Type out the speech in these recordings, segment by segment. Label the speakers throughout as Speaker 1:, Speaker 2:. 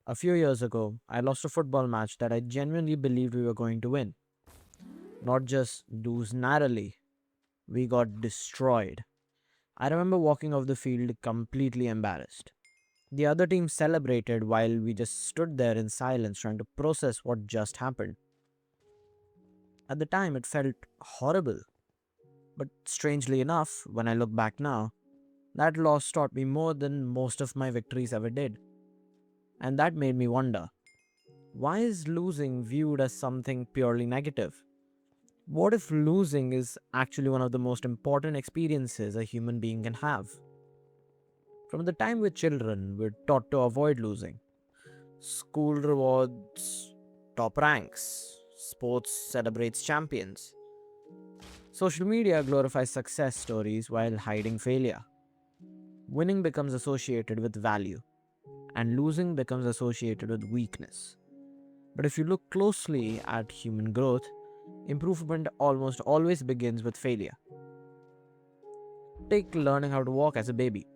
Speaker 1: A few years ago, I lost a football match that I genuinely believed we were going to win. Not just lose narrowly, we got destroyed. I remember walking off the field completely embarrassed. The other team celebrated while we just stood there in silence trying to process what just happened. At the time, it felt horrible, but strangely enough, when I look back now, that loss taught me more than most of my victories ever did. And that made me wonder, why is losing viewed as something purely negative? What if losing is actually one of the most important experiences a human being can have? From the time we're children, we're taught to avoid losing. School rewards top ranks, sports celebrates champions. Social media glorifies success stories while hiding failure. Winning becomes associated with value, and losing becomes associated with weakness. But if you look closely at human growth, improvement almost always begins with failure. Take learning how to walk as a baby.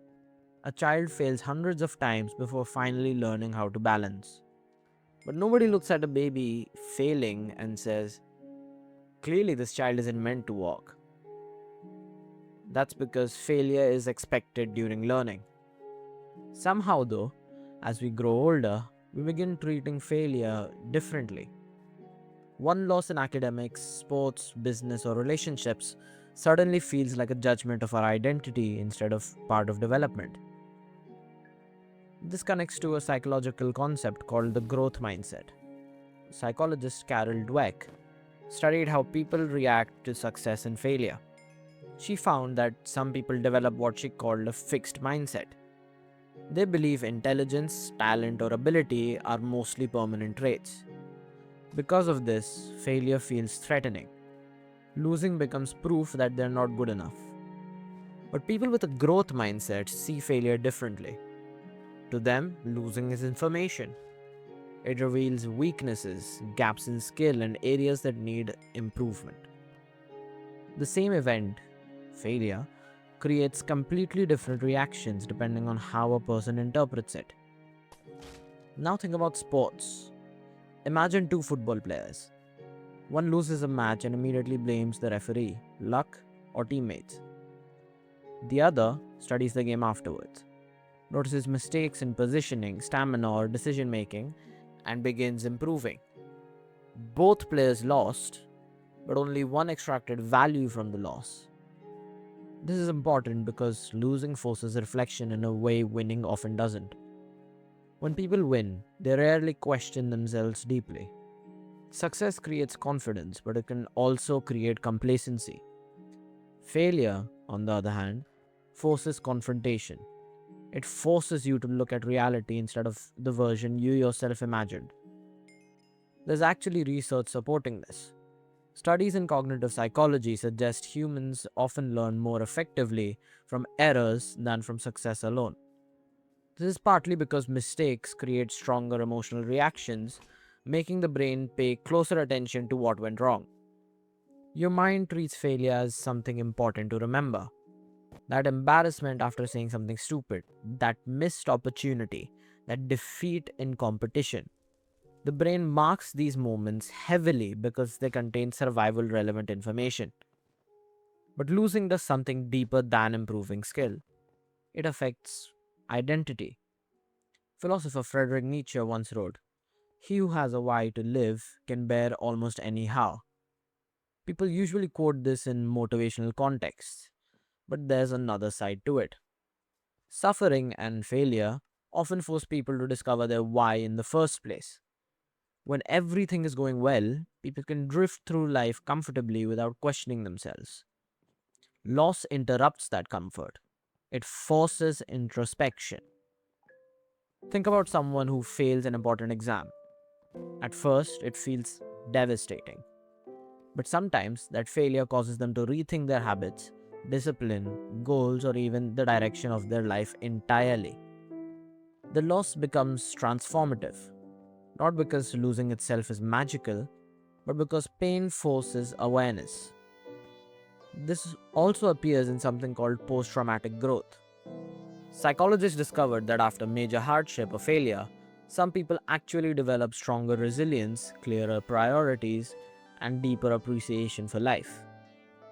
Speaker 1: A child fails hundreds of times before finally learning how to balance. But nobody looks at a baby failing and says, clearly this child isn't meant to walk. That's because failure is expected during learning. Somehow, though, as we grow older, we begin treating failure differently. One loss in academics, sports, business, or relationships suddenly feels like a judgment of our identity instead of part of development. This connects to a psychological concept called the growth mindset. Psychologist Carol Dweck studied how people react to success and failure. She found that some people develop what she called a fixed mindset. They believe intelligence, talent, or ability are mostly permanent traits. Because of this, failure feels threatening. Losing becomes proof that they're not good enough. But people with a growth mindset see failure differently. To them, losing is information. It reveals weaknesses, gaps in skill, and areas that need improvement. The same event, failure, creates completely different reactions depending on how a person interprets it. Now think about sports. Imagine two football players. One loses a match and immediately blames the referee, luck, or teammates. The other studies the game afterwards, notices mistakes in positioning, stamina, or decision making, and begins improving. Both players lost, but only one extracted value from the loss. This is important because losing forces reflection in a way winning often doesn't. When people win, they rarely question themselves deeply. Success creates confidence, but it can also create complacency. Failure, on the other hand, forces confrontation. It forces you to look at reality instead of the version you yourself imagined. There's actually research supporting this. Studies in cognitive psychology suggest humans often learn more effectively from errors than from success alone. This is partly because mistakes create stronger emotional reactions, making the brain pay closer attention to what went wrong. Your mind treats failure as something important to remember. That embarrassment after saying something stupid, that missed opportunity, that defeat in competition. The brain marks these moments heavily because they contain survival relevant information. But losing does something deeper than improving skill. It affects identity. Philosopher Friedrich Nietzsche once wrote, "He who has a why to live can bear almost any how." People usually quote this in motivational contexts, but there's another side to it. Suffering and failure often force people to discover their why in the first place. When everything is going well, people can drift through life comfortably without questioning themselves. Loss interrupts that comfort. It forces introspection. Think about someone who fails an important exam. At first, it feels devastating. But sometimes that failure causes them to rethink their habits, discipline, goals, or even the direction of their life entirely. The loss becomes transformative, not because losing itself is magical, but because pain forces awareness. This also appears in something called post traumatic growth. Psychologists discovered that after major hardship or failure, Some people actually develop stronger resilience, clearer priorities, and deeper appreciation for life.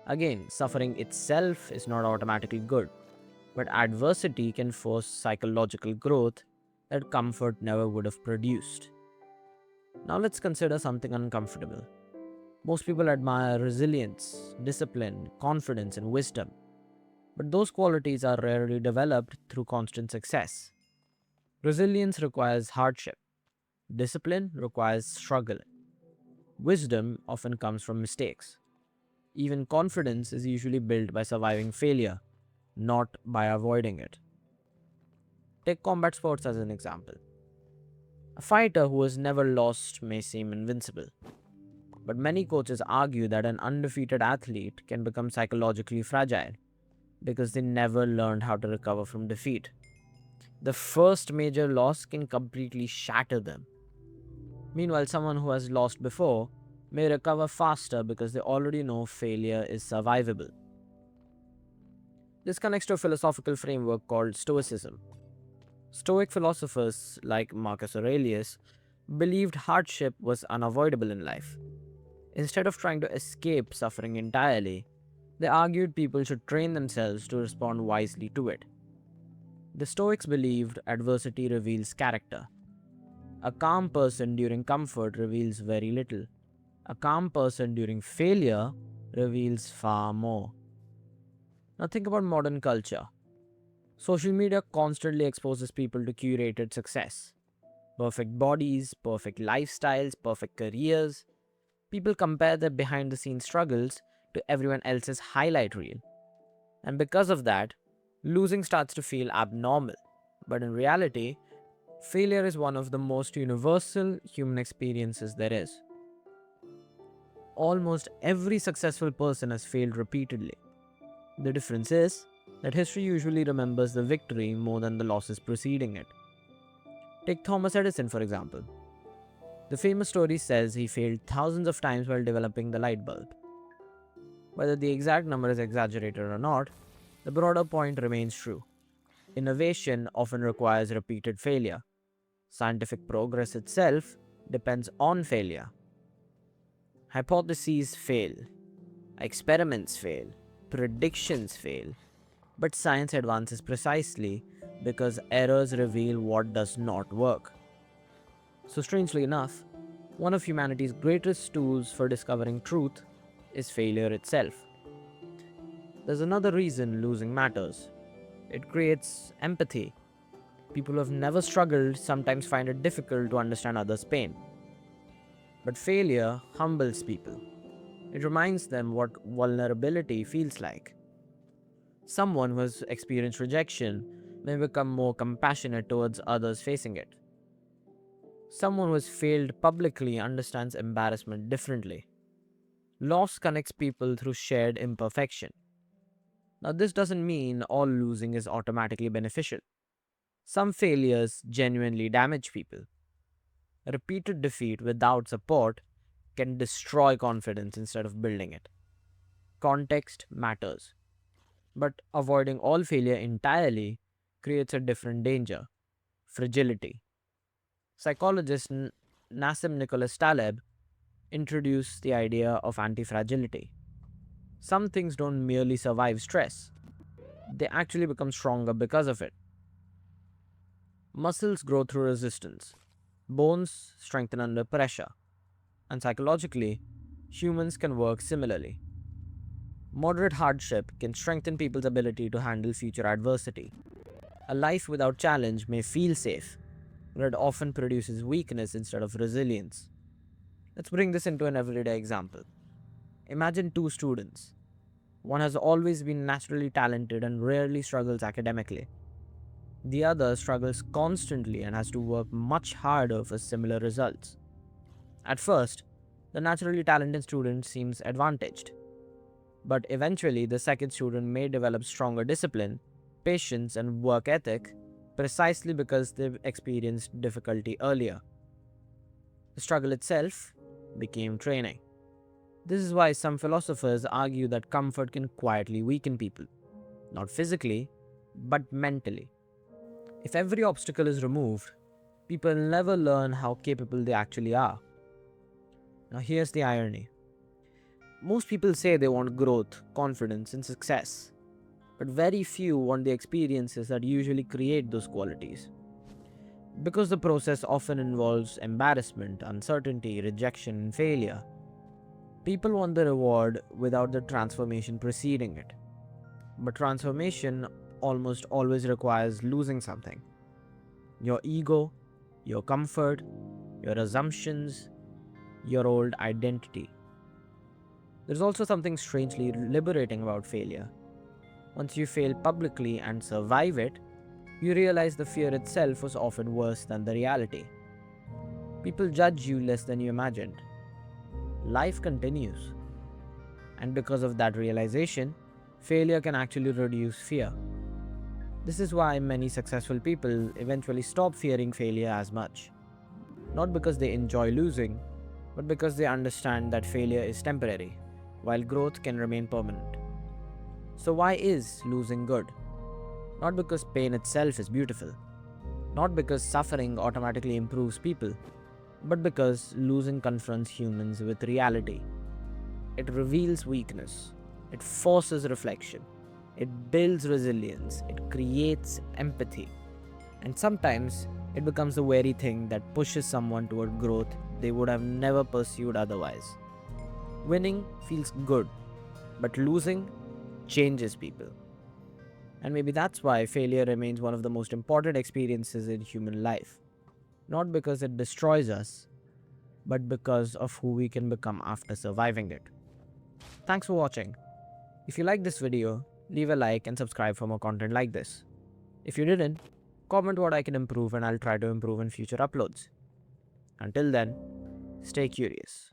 Speaker 1: Again, suffering itself is not automatically good, but adversity can force psychological growth that comfort never would have produced. Now let's consider something uncomfortable. Most people admire resilience, discipline, confidence, and wisdom, but those qualities are rarely developed through constant success. Resilience requires hardship, discipline requires struggle, wisdom often comes from mistakes. Even confidence is usually built by surviving failure, not by avoiding it. Take combat sports as an example. A fighter who has never lost may seem invincible, but many coaches argue that an undefeated athlete can become psychologically fragile because they never learned how to recover from defeat. The first major loss can completely shatter them. Meanwhile, someone who has lost before may recover faster because they already know failure is survivable. This connects to a philosophical framework called Stoicism. Stoic philosophers like Marcus Aurelius believed hardship was unavoidable in life. Instead of trying to escape suffering entirely, they argued people should train themselves to respond wisely to it. The Stoics believed adversity reveals character. A calm person during comfort reveals very little. A calm person during failure reveals far more. Now think about modern culture. Social media constantly exposes people to curated success. Perfect bodies, perfect lifestyles, perfect careers. People compare their behind the scenes struggles to everyone else's highlight reel. And because of that, losing starts to feel abnormal. But in reality, failure is one of the most universal human experiences there is. Almost every successful person has failed repeatedly. The difference is that history usually remembers the victory more than the losses preceding it. Take Thomas Edison, for example. The famous story says he failed thousands of times while developing the light bulb. Whether the exact number is exaggerated or not, the broader point remains true. Innovation often requires repeated failure. Scientific progress itself depends on failure. Hypotheses fail, experiments fail, predictions fail, but science advances precisely because errors reveal what does not work. So, strangely enough, one of humanity's greatest tools for discovering truth is failure itself. There's another reason losing matters. It creates empathy. People who have never struggled sometimes find it difficult to understand others' pain. But failure humbles people. It reminds them what vulnerability feels like. Someone who has experienced rejection may become more compassionate towards others facing it. Someone who has failed publicly understands embarrassment differently. Loss connects people through shared imperfection. Now, this doesn't mean all losing is automatically beneficial. Some failures genuinely damage people. Repeated defeat without support can destroy confidence instead of building it. Context matters, but avoiding all failure entirely creates a different danger: fragility. Psychologist Nassim Nicholas Taleb introduced the idea of antifragility. Some things don't merely survive stress, they actually become stronger because of it. Muscles grow through resistance, bones strengthen under pressure, and psychologically, humans can work similarly. Moderate hardship can strengthen people's ability to handle future adversity. A life without challenge may feel safe, but it often produces weakness instead of resilience. Let's bring this into an everyday example. Imagine two students. One has always been naturally talented and rarely struggles academically. The other struggles constantly and has to work much harder for similar results. At first, the naturally talented student seems advantaged, but eventually the second student may develop stronger discipline, patience, and work ethic precisely because they've experienced difficulty earlier. The struggle itself became training. This is why some philosophers argue that comfort can quietly weaken people, not physically, but mentally. If every obstacle is removed, People never learn how capable they actually are. Now, here's the irony. Most people say they want growth, confidence, and success, but very few want the experiences that usually create those qualities. Because the process often involves embarrassment, uncertainty, rejection, and failure, people want the reward without the transformation preceding it. But transformation almost always requires losing something: your ego, your comfort, your assumptions, your old identity. There's also something strangely liberating about failure. Once you fail publicly and survive it, you realize the fear itself was often worse than the reality. People judge you less than you imagined. Life continues. And because of that realization, failure can actually reduce fear. This is why many successful people eventually stop fearing failure as much. Not because they enjoy losing, but because they understand that failure is temporary, while growth can remain permanent. So, why is losing good? Not because pain itself is beautiful, not because suffering automatically improves people, but because losing confronts humans with reality. It reveals weakness, it forces reflection, it builds resilience, it creates empathy, and sometimes it becomes the very thing that pushes someone toward growth they would have never pursued otherwise. Winning feels good, but losing changes people. And maybe that's why failure remains one of the most important experiences in human life. Not because it destroys us, but because of who we can become after surviving it. Thanks for watching. If you liked this video, leave a like and subscribe for more content like this. If you didn't, comment what I can improve and I'll try to improve in future uploads. Until then, stay curious.